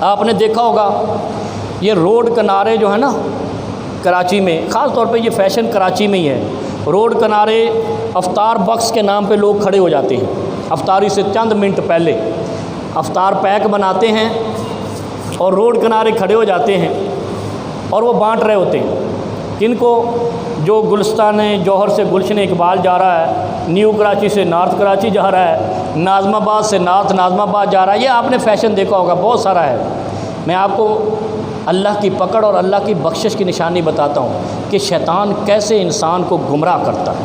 آپ نے دیکھا ہوگا یہ روڈ کنارے جو ہے نا کراچی میں، خاص طور پہ یہ فیشن کراچی میں ہی ہے، روڈ کنارے افطار بکس کے نام پہ لوگ کھڑے ہو جاتے ہیں، افطاری سے چند منٹ پہلے افطار پیک بناتے ہیں اور روڈ کنارے کھڑے ہو جاتے ہیں اور وہ بانٹ رہے ہوتے ہیں۔ کن کو؟ جو گلستان جوہر سے گلشن اقبال جا رہا ہے، نیو کراچی سے نارتھ کراچی جا رہا ہے، ناظم آباد سے نارتھ ناظم آباد جا رہا ہے۔ یہ آپ نے فیشن دیکھا ہوگا، بہت سارا ہے۔ میں آپ کو اللہ کی پکڑ اور اللہ کی بخشش کی نشانی بتاتا ہوں کہ شیطان کیسے انسان کو گمراہ کرتا ہے،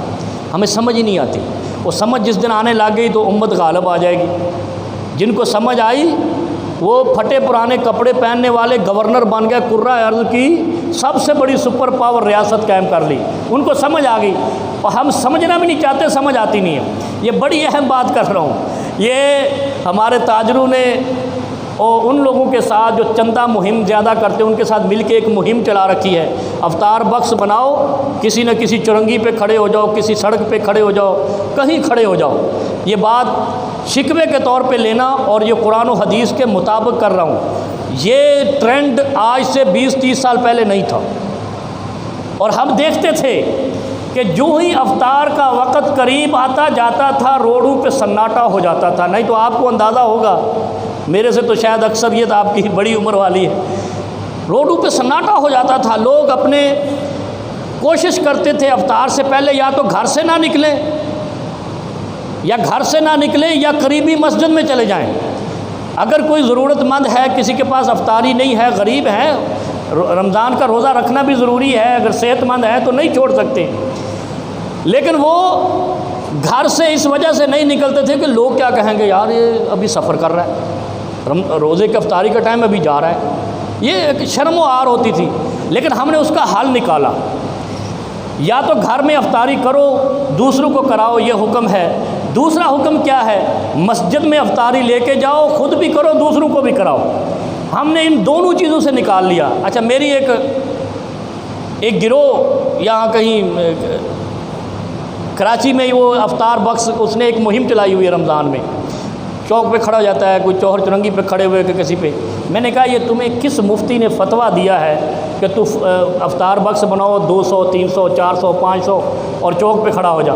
ہمیں سمجھ ہی نہیں آتی۔ وہ سمجھ جس دن آنے لگ گئی تو امت غالب آ جائے گی۔ جن کو سمجھ آئی وہ پھٹے پرانے کپڑے پہننے والے گورنر بن گئے، کرۂ ارض کی سب سے بڑی سپر پاور ریاست قائم کر لی۔ ان کو سمجھ آ گئی، اور ہم سمجھنا بھی نہیں چاہتے، سمجھ آتی نہیں ہے۔ یہ بڑی اہم بات کر رہا ہوں۔ یہ ہمارے تاجروں نے اور ان لوگوں کے ساتھ جو چندہ مہم زیادہ کرتے ہیں ان کے ساتھ مل کے ایک مہم چلا رکھی ہے، افطار بکس بناؤ، کسی نہ کسی چرنگی پہ کھڑے ہو جاؤ، کسی سڑک پہ کھڑے ہو جاؤ، کہیں کھڑے ہو جاؤ۔ یہ بات شکوے کے طور پہ لینا، اور یہ قرآن و حدیث کے مطابق کر رہا ہوں۔ یہ ٹرینڈ آج سے 20-30 سال پہلے نہیں تھا، اور ہم دیکھتے تھے کہ جو ہی افطار کا وقت قریب آتا جاتا تھا روڈوں پہ سناٹا ہو جاتا تھا۔ نہیں تو آپ کو اندازہ ہوگا، میرے سے تو شاید اکثریت آپ کی بڑی عمر والی ہے، روڈوں پہ سناٹا ہو جاتا تھا۔ لوگ اپنے کوشش کرتے تھے افطار سے پہلے یا تو گھر سے نہ نکلیں، یا قریبی مسجد میں چلے جائیں۔ اگر کوئی ضرورت مند ہے، کسی کے پاس افطاری نہیں ہے، غریب ہے، رمضان کا روزہ رکھنا بھی ضروری ہے، اگر صحت مند ہے تو نہیں چھوڑ سکتے، لیکن وہ گھر سے اس وجہ سے نہیں نکلتے تھے کہ لوگ کیا کہیں گے، یار یہ ابھی سفر کر رہا ہے، روزے کی افطاری کا ٹائم ابھی جا رہا ہے۔ یہ ایک شرم و عار ہوتی تھی، لیکن ہم نے اس کا حل نکالا۔ یا تو گھر میں افطاری کرو، دوسروں کو کراؤ، یہ حکم ہے۔ دوسرا حکم کیا ہے؟ مسجد میں افطاری لے کے جاؤ، خود بھی کرو، دوسروں کو بھی کراؤ۔ ہم نے ان دونوں چیزوں سے نکال لیا۔ اچھا، میری ایک گروہ یہاں کہیں کراچی میں وہ افطار بکس، اس نے ایک مہم چلائی ہوئی ہے رمضان میں، چوک پہ کھڑا ہو جاتا ہے، کوئی چوہر چرنگی پہ کھڑے ہوئے کہ کسی پہ۔ میں نے کہا یہ تمہیں کس مفتی نے فتویٰ دیا ہے کہ تو افطار بکس بناؤ 200 300 400 500 اور چوک پہ کھڑا ہو جا؟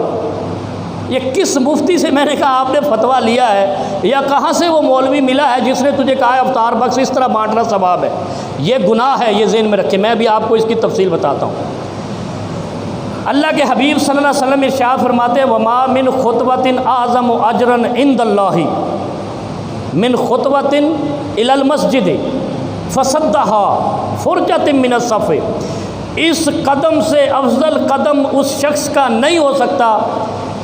یہ کس مفتی سے، میں نے کہا آپ نے فتویٰ لیا ہے، یا کہاں سے وہ مولوی ملا ہے جس نے تجھے کہا ہے افطار بکس اس طرح بانٹنا ثواب ہے؟ یہ گناہ ہے، یہ ذہن میں رکھے۔ میں بھی آپ کو اس کی تفصیل بتاتا ہوں۔ اللہ کے حبیب صلی اللہ علیہ وسلم ارشاد فرماتے ہیں وما من خطوۃ اعظم اجرا عند اللہ من خطوۃ الی المسجد فصدها فرجۃ من الصف۔ اس قدم سے افضل قدم اس شخص کا نہیں ہو سکتا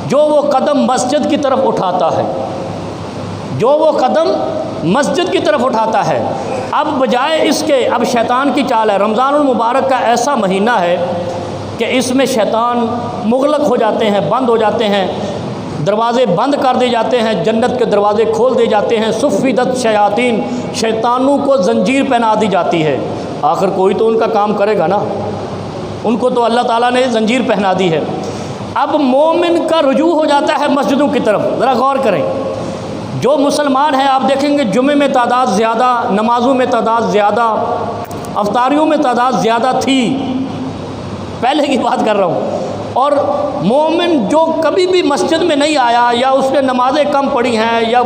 جو وہ قدم مسجد کی طرف اٹھاتا ہے، جو وہ قدم مسجد کی طرف اٹھاتا ہے۔ اب بجائے اس کے، اب شیطان کی چال ہے، رمضان المبارک کا ایسا مہینہ ہے کہ اس میں شیطان مغلق ہو جاتے ہیں، بند ہو جاتے ہیں، دروازے بند کر دیے جاتے ہیں، جنت کے دروازے کھول دیے جاتے ہیں، صفدت شیاطین، شیطانوں کو زنجیر پہنا دی جاتی ہے۔ آخر کوئی تو ان کا کام کرے گا نا، ان کو تو اللہ تعالیٰ نے زنجیر پہنا دی ہے۔ اب مومن کا رجوع ہو جاتا ہے مسجدوں کی طرف۔ ذرا غور کریں، جو مسلمان ہیں آپ دیکھیں گے جمعے میں تعداد زیادہ، نمازوں میں تعداد زیادہ، افطاریوں میں تعداد زیادہ تھی، پہلے کی بات کر رہا ہوں۔ اور مومن جو کبھی بھی مسجد میں نہیں آیا، یا اس نے نمازیں کم پڑھی ہیں، یا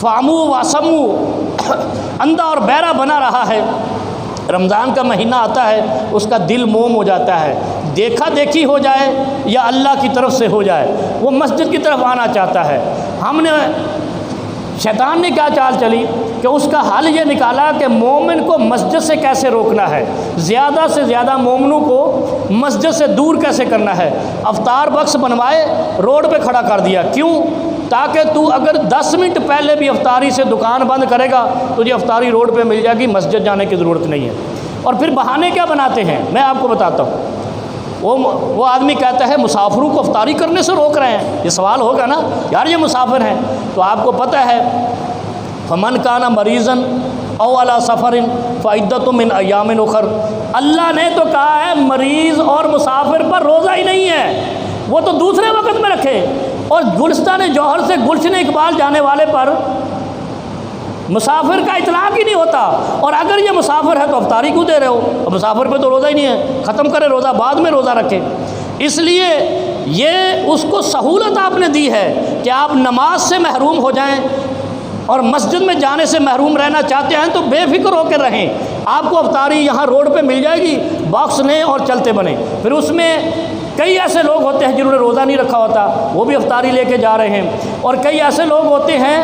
فامو واسمو اندھا اور بہرا بنا رہا ہے، رمضان کا مہینہ آتا ہے اس کا دل موم ہو جاتا ہے، دیکھا دیکھی ہو جائے یا اللہ کی طرف سے ہو جائے، وہ مسجد کی طرف آنا چاہتا ہے۔ ہم نے، شیطان نے کیا چال چلی کہ اس کا حل یہ نکالا کہ مومن کو مسجد سے کیسے روکنا ہے، زیادہ سے زیادہ مومنوں کو مسجد سے دور کیسے کرنا ہے۔ افطار بکس بنوائے، روڈ پہ کھڑا کر دیا۔ کیوں؟ تاکہ تو اگر 10 منٹ پہلے بھی افطاری سے دکان بند کرے گا، تجھے افطاری روڈ پہ مل جائے گی، مسجد جانے کی ضرورت نہیں ہے۔ اور پھر بہانے کیا بناتے ہیں، میں آپ کو بتاتا ہوں۔ وہ آدمی کہتا ہے مسافروں کو افطاری کرنے سے روک رہے ہیں، یہ سوال ہوگا نا، یار یہ مسافر ہیں۔ تو آپ کو پتہ ہے فمن کان مریضا او علی سفر فعدۃ من ایام اخر، اللہ نے تو کہا ہے مریض اور مسافر پر روزہ ہی نہیں ہے، وہ تو دوسرے وقت میں رکھے۔ اور گلستان جوہر سے گلشن اقبال جانے والے پر مسافر کا اطلاق ہی نہیں ہوتا، اور اگر یہ مسافر ہے تو افطاری کیوں دے رہے ہو؟ اور مسافر پہ تو روزہ ہی نہیں ہے، ختم کرے روزہ، بعد میں روزہ رکھے۔ اس لیے یہ اس کو سہولت آپ نے دی ہے کہ آپ نماز سے محروم ہو جائیں اور مسجد میں جانے سے محروم رہنا چاہتے ہیں تو بے فکر ہو کے رہیں، آپ کو افطاری یہاں روڈ پہ مل جائے گی، باکس لیں اور چلتے بنیں۔ پھر اس میں کئی ایسے لوگ ہوتے ہیں جنہوں نے روزہ نہیں رکھا ہوتا، وہ بھی افطاری لے کے جا رہے ہیں، اور کئی ایسے لوگ ہوتے ہیں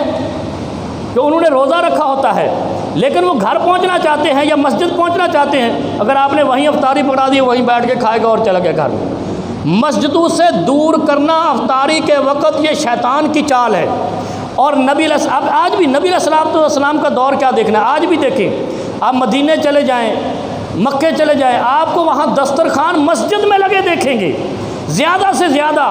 کہ انہوں نے روزہ رکھا ہوتا ہے لیکن وہ گھر پہنچنا چاہتے ہیں یا مسجد پہنچنا چاہتے ہیں، اگر آپ نے وہیں افطاری پکڑا دی وہیں بیٹھ کے کھائے گا اور چلا گیا گھر میں۔ مسجدوں سے دور کرنا افطاری کے وقت یہ شیطان کی چال ہے، اور اب آج بھی نبی علیہ السلام کا دور کیا دیکھنا ہے، آج بھی دیکھیں، آپ مدینے چلے جائیں، مکے چلے جائیں، آپ کو وہاں دسترخوان مسجد میں لگے دیکھیں گے، زیادہ سے زیادہ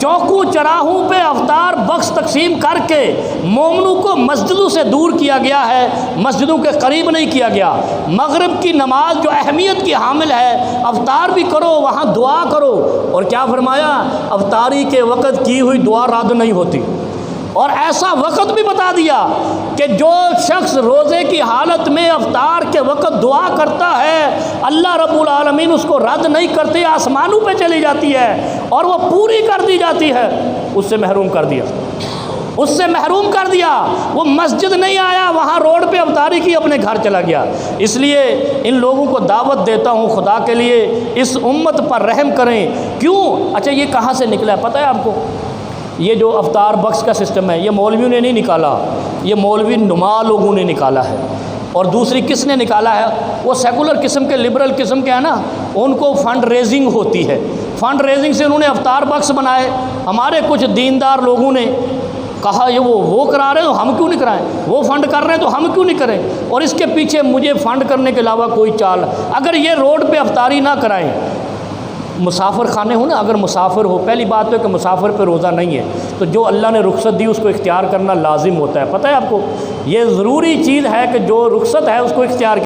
چوکوں چراہوں پہ افطار بخش تقسیم کر کے مومنوں کو مسجدوں سے دور کیا گیا ہے، مسجدوں کے قریب نہیں کیا گیا۔ مغرب کی نماز جو اہمیت کی حامل ہے، افطار بھی کرو، وہاں دعا کرو، اور کیا فرمایا؟ افطاری کے وقت کی ہوئی دعا رد نہیں ہوتی، اور ایسا وقت بھی بتا دیا کہ جو شخص روزے کی حالت میں افطار کے وقت دعا کرتا ہے اللہ رب العالمین اس کو رد نہیں کرتے، آسمانوں پہ چلی جاتی ہے اور وہ پوری کر دی جاتی ہے۔ اس سے محروم کر دیا، اس سے محروم کر دیا، وہ مسجد نہیں آیا، وہاں روڈ پہ افطاری کی، اپنے گھر چلا گیا۔ اس لیے ان لوگوں کو دعوت دیتا ہوں، خدا کے لیے اس امت پر رحم کریں۔ کیوں؟ اچھا یہ کہاں سے نکلا ہے پتہ ہے آپ کو؟ یہ جو افطار بخش کا سسٹم ہے یہ مولویوں نے نہیں نکالا، یہ مولوی نما لوگوں نے نکالا ہے۔ اور دوسری کس نے نکالا ہے؟ وہ سیکولر قسم کے، لبرل قسم کے ہیں نا، ان کو فنڈ ریزنگ ہوتی ہے، فنڈ ریزنگ سے انہوں نے افطار بخش بنائے۔ ہمارے کچھ دیندار لوگوں نے کہا یہ وہ کرا رہے ہیں تو ہم کیوں نہیں کرائیں، وہ فنڈ کر رہے ہیں تو ہم کیوں نہیں کریں، اور اس کے پیچھے مجھے فنڈ کرنے کے علاوہ کوئی چال۔ اگر یہ روڈ پہ افطاری نہ کرائیں، مسافر خانے ہو نا، اگر مسافر ہو، پہلی بات تو ہے کہ مسافر پہ روزہ نہیں ہے، تو جو اللہ نے رخصت دی اس کو اختیار کرنا لازم ہوتا ہے۔ پتہ ہے آپ کو، یہ ضروری چیز ہے کہ جو رخصت ہے اس کو اختیار